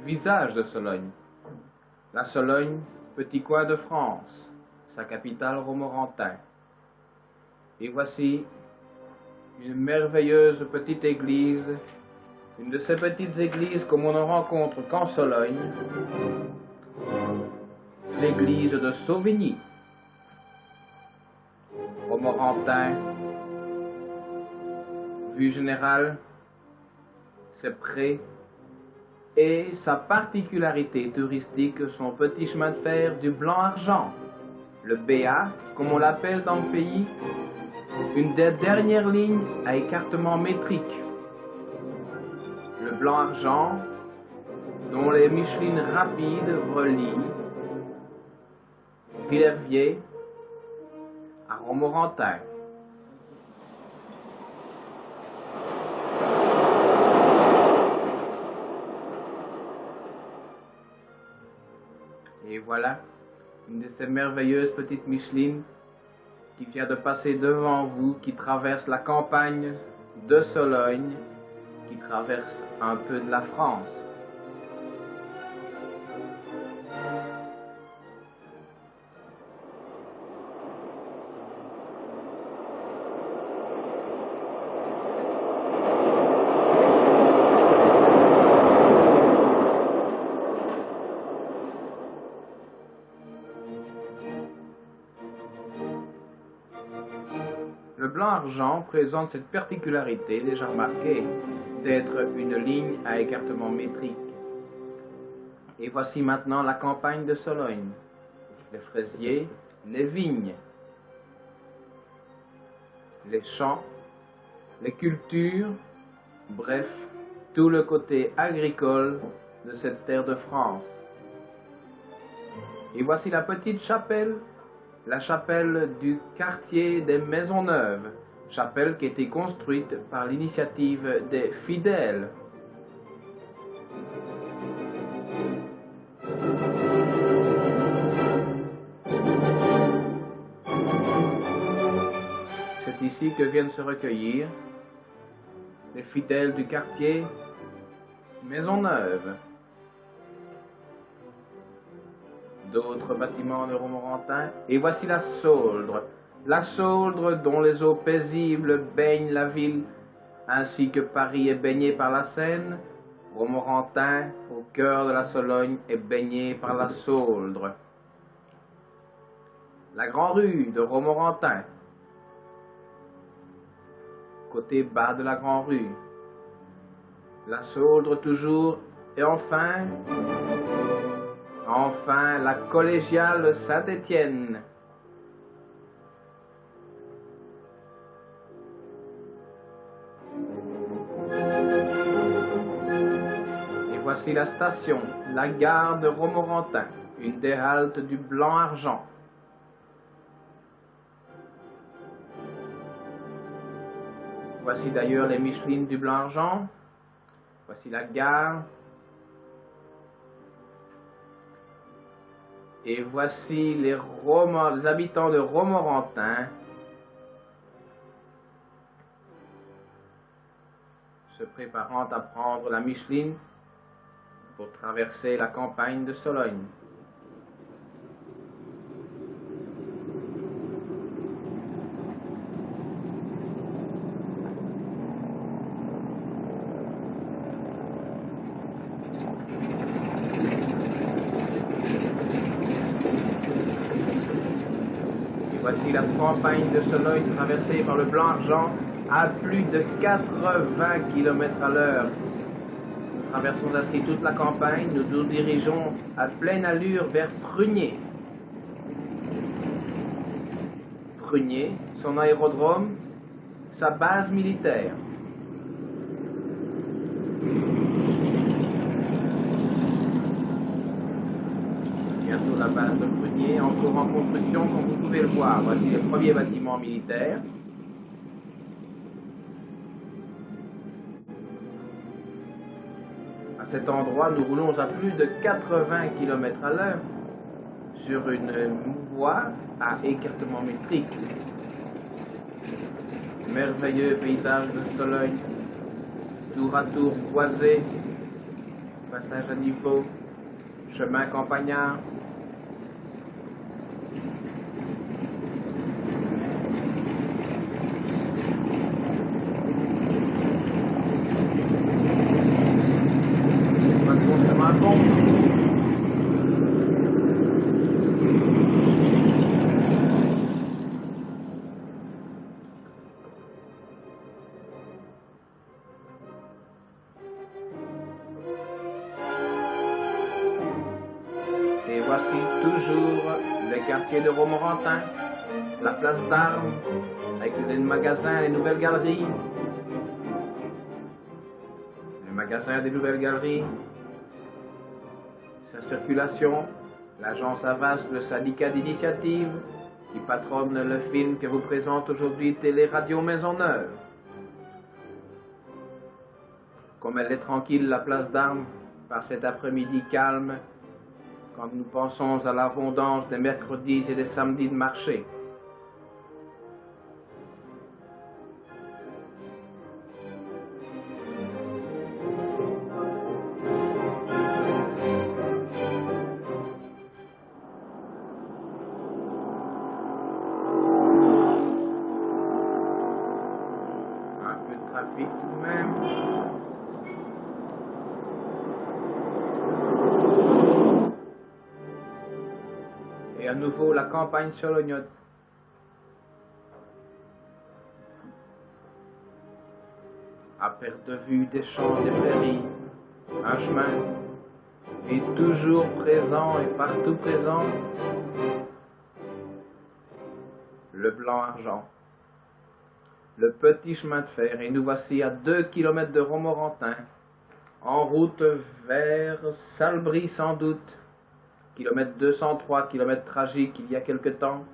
Visage de Sologne. La Sologne, petit coin de France, sa capitale Romorantin. Et voici une merveilleuse petite église, une de ces petites églises comme on ne rencontre qu'en Sologne, l'église de Sauvigny. Romorantin, vue générale, ses prés et sa particularité touristique, son petit chemin de fer du Blanc-Argent, le BA, comme on l'appelle dans le pays, une des dernières lignes à écartement métrique. Le Blanc-Argent, dont les Michelines rapides relient Villerviers à Romorantin. Et voilà, une de ces merveilleuses petites Michelines qui vient de passer devant vous, qui traverse la campagne de Sologne, qui traverse un peu de la France. Le Blanc-Argent présente cette particularité, déjà remarquée, d'être une ligne à écartement métrique. Et voici maintenant la campagne de Sologne, les fraisiers, les vignes, les champs, les cultures, bref, tout le côté agricole de cette terre de France. Et voici la petite chapelle, la chapelle du quartier des Maisonneuves, chapelle qui a été construite par l'initiative des fidèles. C'est ici que viennent se recueillir les fidèles du quartier Maisonneuve. D'autres bâtiments de Romorantin, et voici la Sauldre dont les eaux paisibles baignent la ville, ainsi que Paris est baigné par la Seine. Romorantin, au cœur de la Sologne, est baigné par la Sauldre. La grande rue de Romorantin, côté bas de la grande rue, la Sauldre toujours, et enfin, la collégiale Saint-Étienne. Et voici la station, la gare de Romorantin, une des haltes du Blanc-Argent. Voici d'ailleurs les Michelines du Blanc-Argent. Voici la gare. Et voici les habitants de Romorantin se préparant à prendre la Micheline pour traverser la campagne de Sologne. Voici la campagne de Sologne traversée par le Blanc-Argent à plus de 80 km/h. Nous traversons ainsi toute la campagne, nous nous dirigeons à pleine allure vers Prunier. Prunier, son aérodrome, sa base militaire. Bientôt la base de Prunier, encore en construction, comme vous pouvez le voir. Voici le premier bâtiment militaire. À cet endroit, nous roulons à plus de 80 km/h sur une voie à écartement métrique. Merveilleux paysage de Sologne, tour à tour boisé, passage à niveau, chemin campagnard. Et voici toujours le quartier de Romorantin, la place d'Armes, avec les magasins, les nouvelles galeries. Les magasins des nouvelles galeries, sa circulation, l'agence Avas, le syndicat d'initiative, qui patronne le film que vous présente aujourd'hui Télé Radio Maisonneuve. Comme elle est tranquille, la place d'Armes, par cet après-midi calme, quand nous pensons à l'abondance des mercredis et des samedis de marché. Un peu de trafic tout de même. Et à nouveau la campagne solognote. À perte de vue des champs, des prairies, un chemin est toujours présent et partout présent, le blanc argent, le petit chemin de fer. Et nous voici à 2 kilomètres de Romorantin, en route vers Salbris sans doute. Kilomètre 203, kilomètre tragique il y a quelque temps.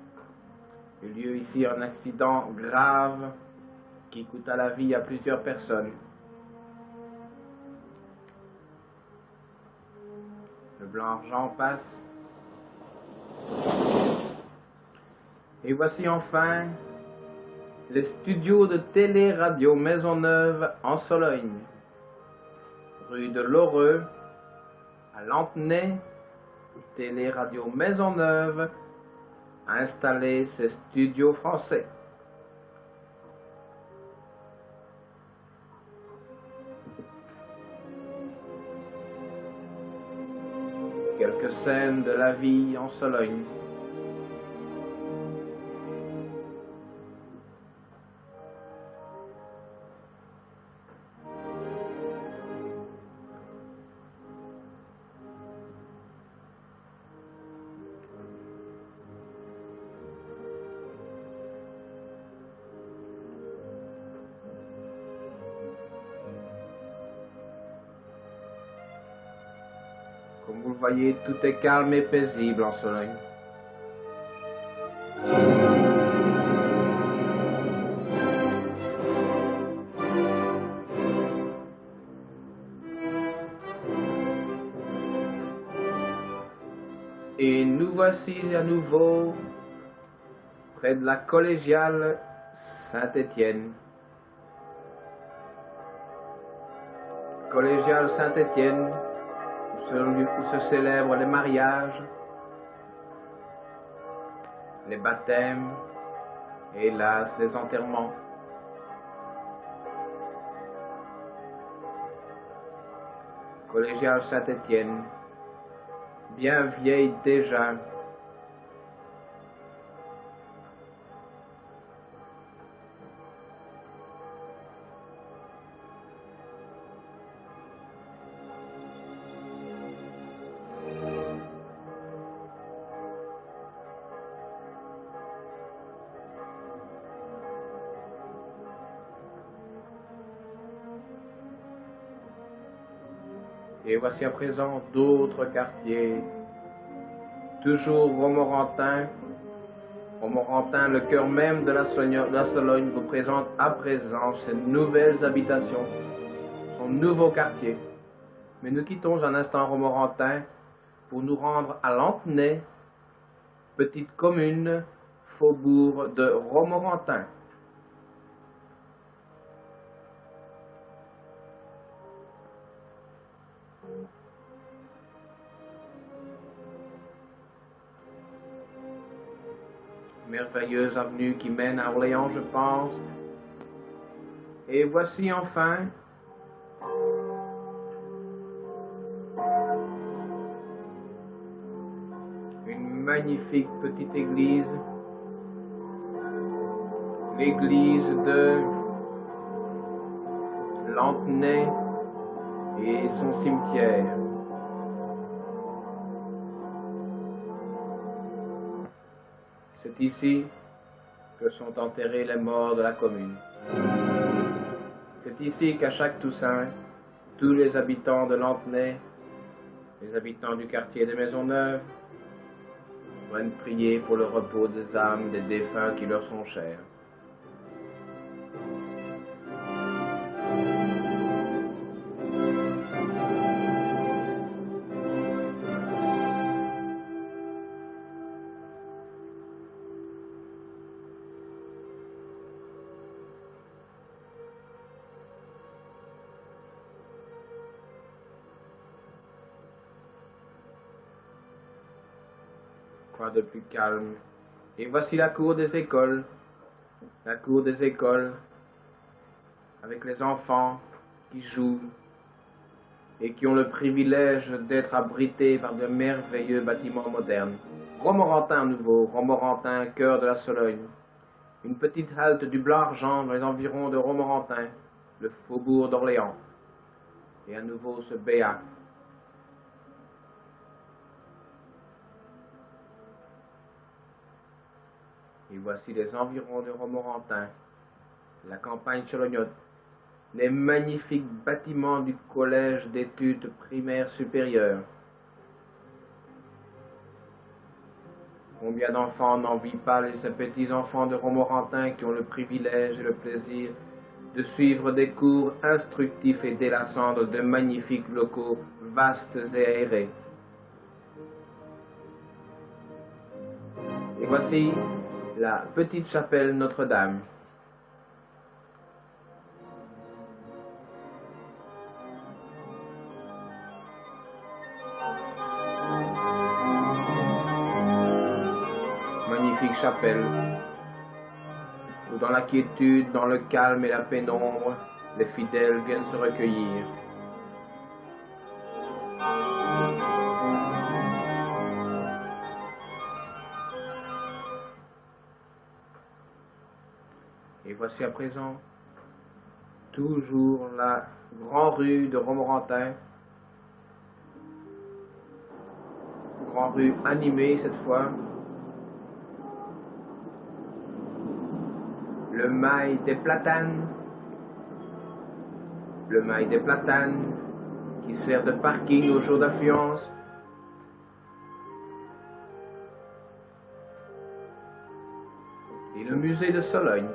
Il y a eu lieu ici un accident grave qui coûta la vie à plusieurs personnes. Le blanc argent passe. Et voici enfin les studios de Télé Radio Maisonneuve en Sologne, rue de Loreux, à Lantenay. Télé Radio Maisonneuve a installé ses studios français. Quelques scènes de la vie en Sologne. Comme vous le voyez, tout est calme et paisible en Sologne. Et nous voici à nouveau près de la collégiale Saint-Étienne. Collégiale Saint-Étienne, où se célèbrent les mariages, les baptêmes et hélas les enterrements. Collégiale Saint-Étienne, bien vieille déjà. Et voici à présent d'autres quartiers, toujours Romorantin. Romorantin, le cœur même de la Sologne, vous présente à présent ses nouvelles habitations, son nouveau quartier. Mais nous quittons un instant Romorantin pour nous rendre à Lantenay, petite commune, faubourg de Romorantin. merveilleuse avenue qui mène à Orléans, je pense. Et voici enfin une magnifique petite église, l'église de Lantenay et son cimetière. C'est ici que sont enterrés les morts de la commune. C'est ici qu'à chaque Toussaint, tous les habitants de Lantenay, les habitants du quartier de Maisonneuve, viennent prier pour le repos des âmes des défunts qui leur sont chers. Quoi de plus calme? Et voici la cour des écoles, avec les enfants qui jouent et qui ont le privilège d'être abrités par de merveilleux bâtiments modernes. Romorantin nouveau, Romorantin, cœur de la Sologne. Une petite halte du Blanc-Argent dans les environs de Romorantin, le faubourg d'Orléans. Et à nouveau ce béat. Et voici les environs de Romorantin, la campagne solognote, les magnifiques bâtiments du collège d'études primaires supérieures. Combien d'enfants n'envient pas les petits-enfants de Romorantin qui ont le privilège et le plaisir de suivre des cours instructifs et délassants dans de magnifiques locaux vastes et aérés. Et voici la petite chapelle Notre-Dame. Magnifique chapelle, où dans la quiétude, dans le calme et la pénombre, les fidèles viennent se recueillir. Et voici à présent toujours la grande rue de Romorantin, grande rue animée cette fois. Le mail des platanes qui sert de parking aux jours d'affluence. Et le musée de Sologne,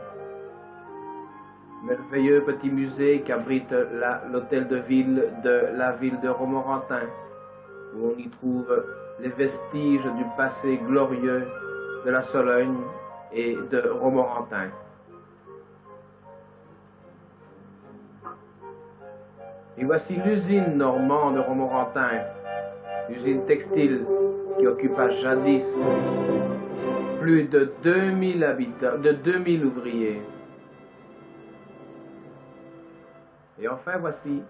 merveilleux petit musée qui abrite l'hôtel de ville de la ville de Romorantin, où on y trouve les vestiges du passé glorieux de la Sologne et de Romorantin. Et voici l'usine normande de Romorantin, usine textile qui occupa jadis plus de 2000 habitants, de 2000 ouvriers. Et enfin voici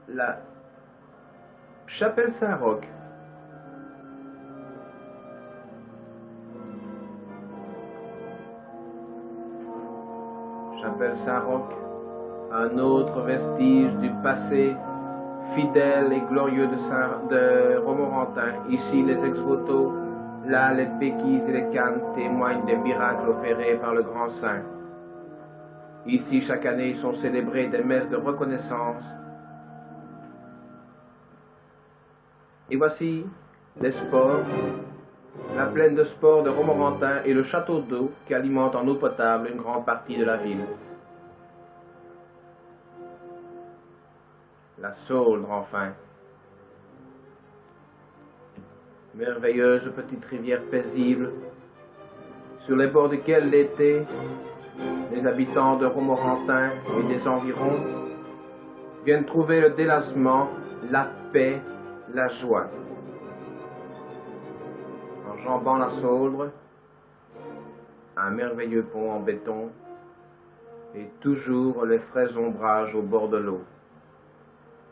la chapelle Saint-Roch. Chapelle Saint-Roch, un autre vestige du passé fidèle et glorieux de Romorantin. Ici les ex-voto, là les béquilles et les cannes témoignent des miracles opérés par le grand saint. Ici chaque année sont célébrées des messes de reconnaissance. Et voici les sports, la plaine de sport de Romorantin et le château d'eau qui alimente en eau potable une grande partie de la ville. La Sauldre, enfin. Merveilleuse petite rivière paisible, sur les bords duquel l'été, les habitants de Romorantin et des environs viennent trouver le délassement, la paix, la joie. En jambant la Sauldre, un merveilleux pont en béton, et toujours les frais ombrages au bord de l'eau.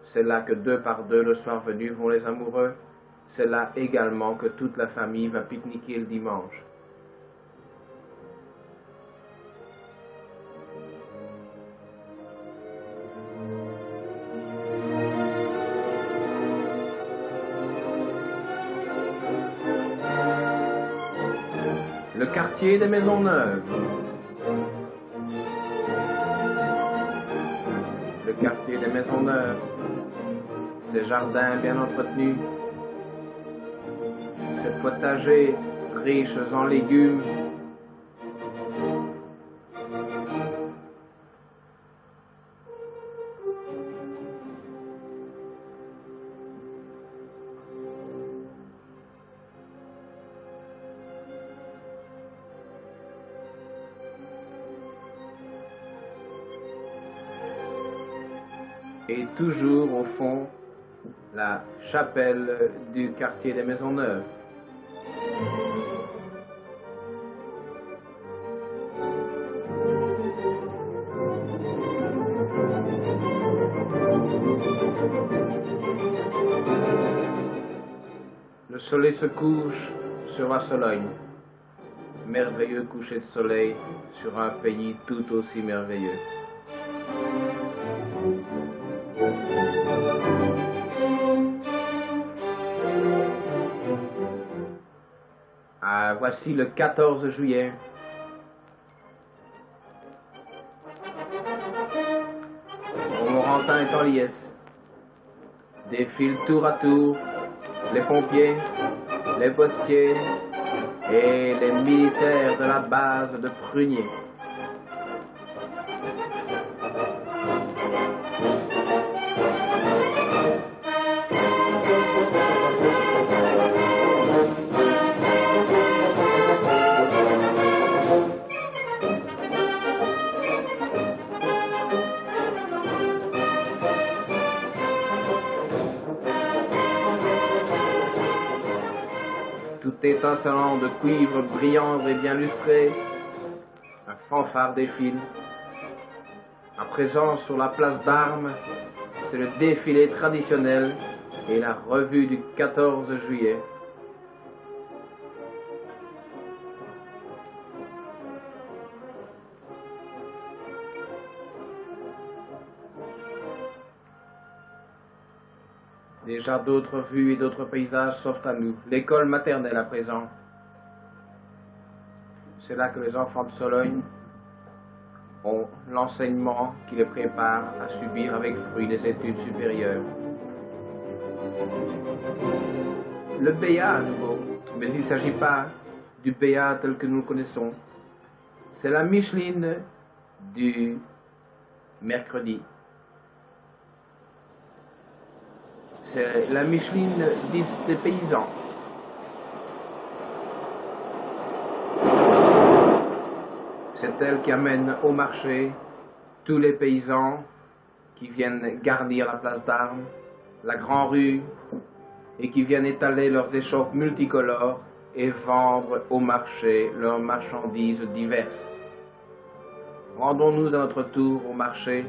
C'est là que 2 par 2 le soir venu vont les amoureux, c'est là également que toute la famille va pique-niquer le dimanche. Le quartier des Maisons Neuves. Le quartier des Maisons Neuves. Ces jardins bien entretenus. Ces potagers riches en légumes. Et toujours au fond, la chapelle du quartier des Maisons Neuves. Le soleil se couche sur la Sologne. Merveilleux coucher de soleil sur un pays tout aussi merveilleux. Ah, voici le 14 juillet. Romorantin est en liesse. Défilent tour à tour les pompiers, les postiers et les militaires de la base de Prunier. Tout étincelant de cuivre brillant et bien lustré, un fanfare défile. À présent, sur la place d'Armes, c'est le défilé traditionnel et la revue du 14 juillet. Déjà d'autres vues et d'autres paysages s'offrent à nous. L'école maternelle à présent. C'est là que les enfants de Sologne ont l'enseignement qui les prépare à subir avec fruit les études supérieures. Le BA à nouveau, mais il ne s'agit pas du BA tel que nous le connaissons. C'est la Micheline du mercredi. C'est la Micheline dite des paysans. C'est elle qui amène au marché tous les paysans qui viennent garnir la place d'Armes, la grande rue, et qui viennent étaler leurs échoppes multicolores et vendre au marché leurs marchandises diverses. Rendons-nous à notre tour au marché.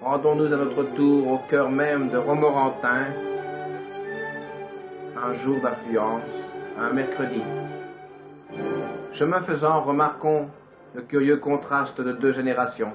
Rendons-nous à notre tour au cœur même de Romorantin, un jour d'affluence, un mercredi. Chemin faisant, remarquons le curieux contraste de 2 générations.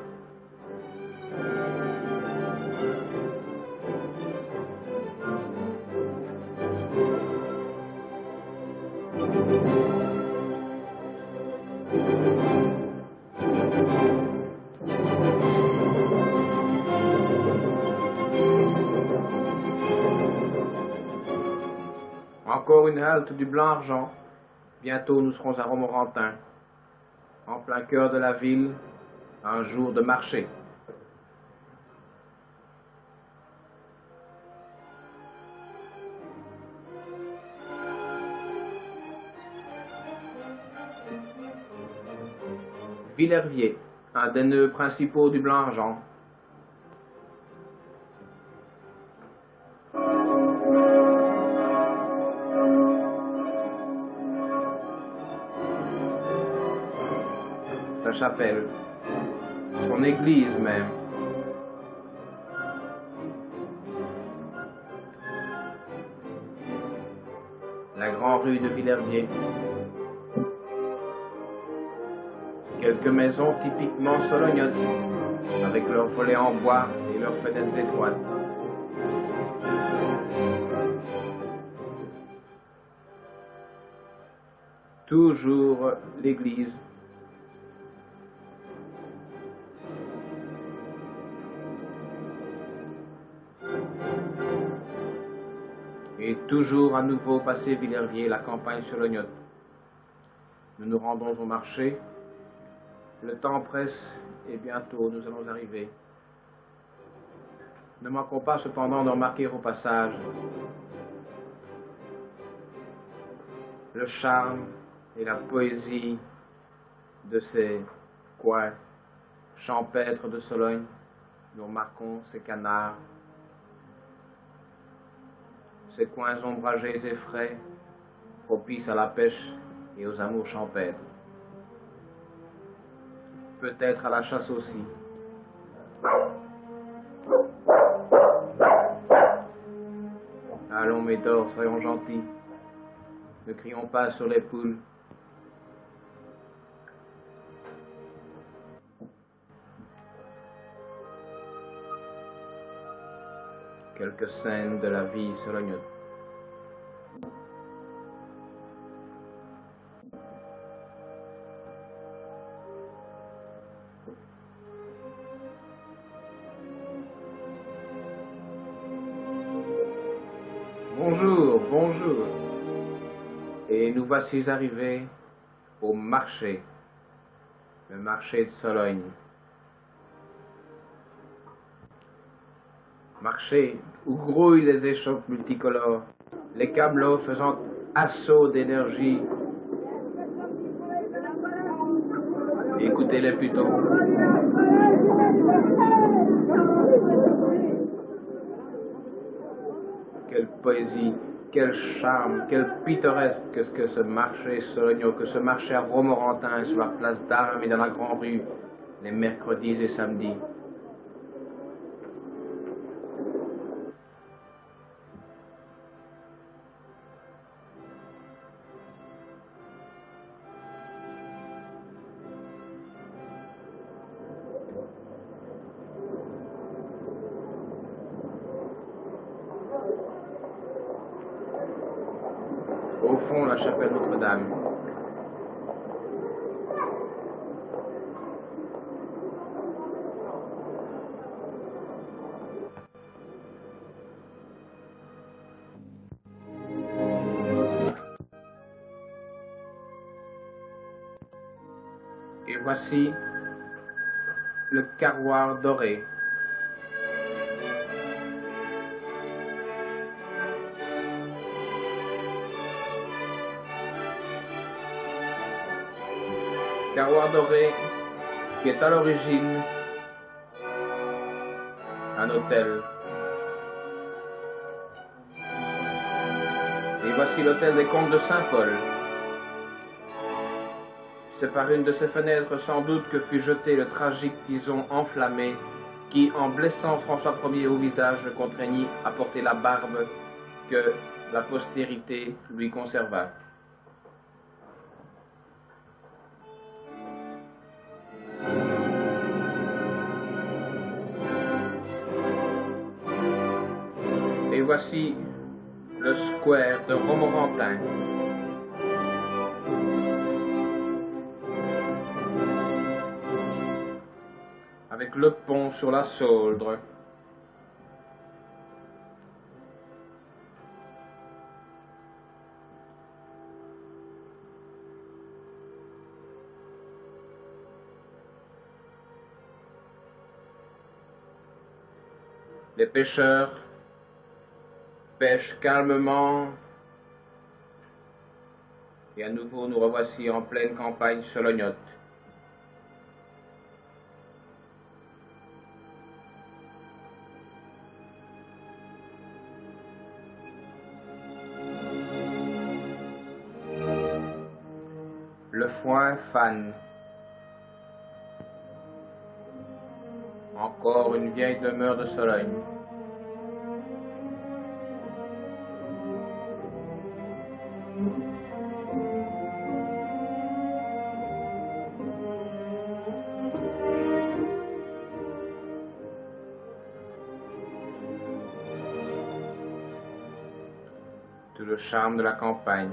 Encore une halte du Blanc-Argent. Bientôt nous serons à Romorantin, en plein cœur de la ville, un jour de marché. Villerviers, un des nœuds principaux du Blanc-Argent. chapelle, son église même. La grande rue de Villerbier. Quelques maisons typiquement solognotes, avec leurs volets en bois et leurs fenêtres étroites. Toujours l'église. Et toujours à nouveau passer Villerbier, la campagne solognote. Nous nous rendons au marché. Le temps presse et bientôt nous allons arriver. Ne manquons pas cependant de remarquer au passage le charme et la poésie de ces coins champêtres de Sologne. Nous remarquons ces canards, ces coins ombragés et frais, propices à la pêche et aux amours champêtres. Peut-être à la chasse aussi. Allons, Médor, soyons gentils. Ne crions pas sur les poules. Quelques scènes de la vie solognote. Bonjour, bonjour. Et nous voici arrivés au marché, le marché de Sologne. Marché où grouillent les échoppes multicolores, les camelots faisant assaut d'énergie. Écoutez-les plutôt. Quelle poésie, quel charme, quel pittoresque que ce marché sologno, que ce marché à Romorantin sur la place d'Armes et dans la grande rue, les mercredis et samedis. Au fond, la chapelle Notre-Dame. Et voici le carroir doré. Carroir doré qui est à l'origine un hôtel. Et voici l'hôtel des comtes de Saint-Paul. C'est par une de ses fenêtres sans doute que fut jeté le tragique tison enflammé qui, en blessant François Ier au visage, le contraignit à porter la barbe que la postérité lui conserva. Et voici le square de Romorantin. Avec le pont sur la Sauldre. Les pêcheurs pêchent calmement. Et à nouveau, nous revoici en pleine campagne solognote. Le foin fane. Encore une vieille demeure de Sologne. Tout le charme de la campagne.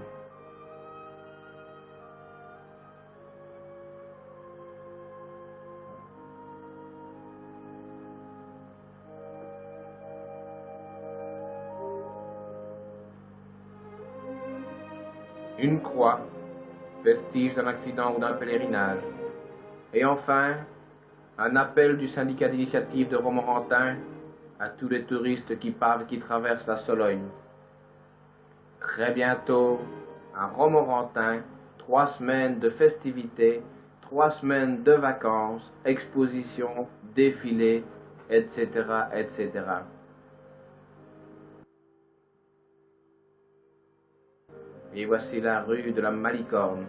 Une croix, vestige d'un accident ou d'un pèlerinage. Et enfin, un appel du syndicat d'initiative de Romorantin à tous les touristes qui partent et qui traversent la Sologne. Très bientôt, à Romorantin, 3 semaines de festivités, 3 semaines de vacances, expositions, défilés, etc., etc. Et voici la rue de la Malicorne.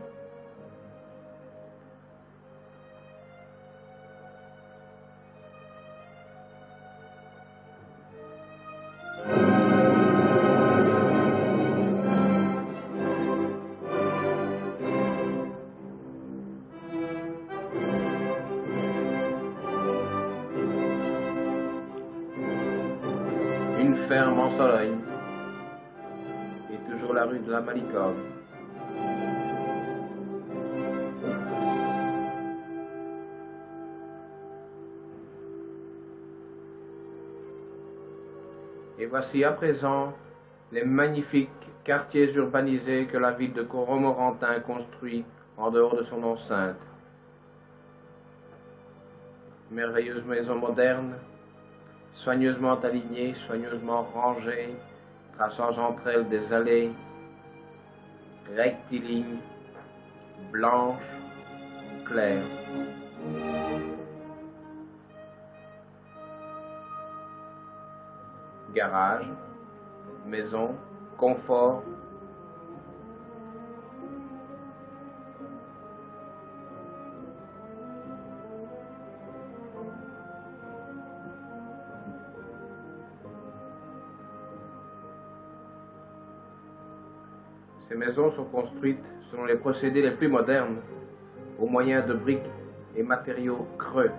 Une ferme en Sologne. Et toujours la rue de la Malicorne. Et voici à présent les magnifiques quartiers urbanisés que la ville de Romorantin construit en dehors de son enceinte. Merveilleuses maisons modernes, soigneusement alignées, soigneusement rangées, traçant entre elles des allées rectilignes, blanches, claires. Garage, maison, confort. Ces maisons sont construites selon les procédés les plus modernes, au moyen de briques et matériaux creux,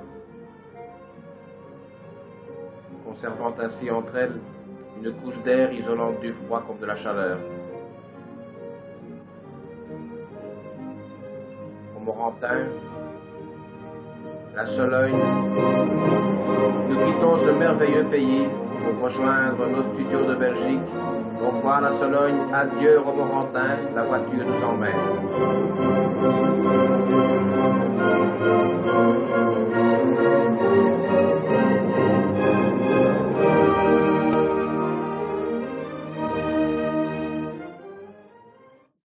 conservant ainsi entre elles une couche d'air isolante du froid comme de la chaleur. Romorantin, la Sologne, nous quittons ce merveilleux pays pour rejoindre nos studios de Belgique. Au revoir la Sologne, adieu Romorantin, la voiture nous emmène.